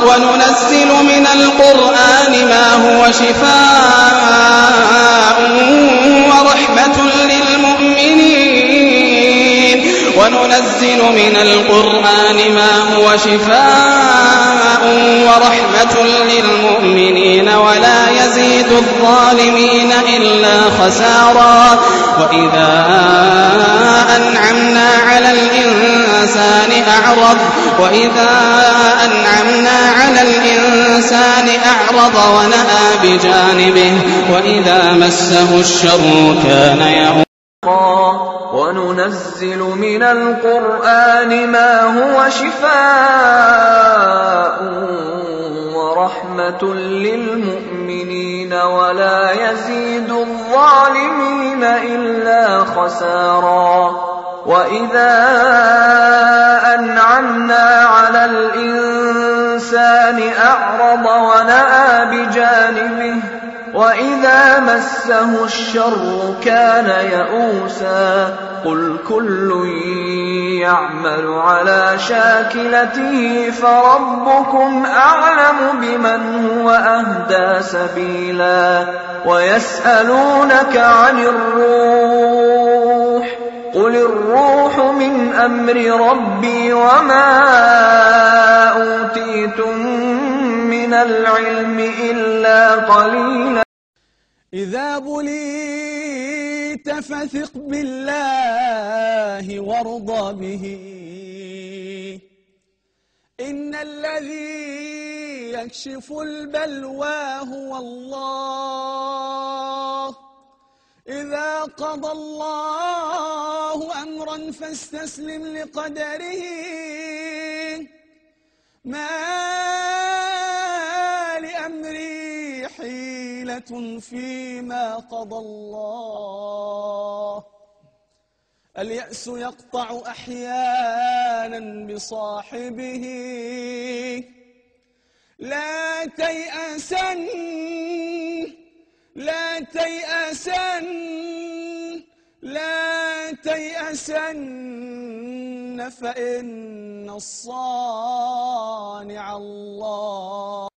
وننزل من القرآن ما هو شفاء ورحمة للمؤمنين وننزل من القرآن ما هو شفاء ورحمة للمؤمنين ولا يزيد الظالمين إلا خسارا وإذا أنعمنا على الإنسان أعرض ونأى بجانبه وإذا مسه الشر كان يئوسا وننزل من القرآن ما هو شفاء ورحمة للمؤمنين ولا يزيد الظالمين إلا خسارا وإذا أنعمنا على الإنسان أعرض ونأى بجانبه وإذا مسه الشر كان يئوسا قل كل يعمل على شاكلته فربكم أعلم بمن هو أهدى سبيلا ويسألونك عن الروح قل الروح من أمر ربي وما أوتيتم من العلم إلا قليلا إذا بليت فثق بالله وارض به إن الذي يكشف البلوى هو الله إذا قضى الله أمرا فاستسلم لقدره ما لأمري حيلة فيما قضى الله اليأس يقطع أحيانا بصاحبه لا تيأسن لا تيأسن لا تيأسن فإن الصانع الله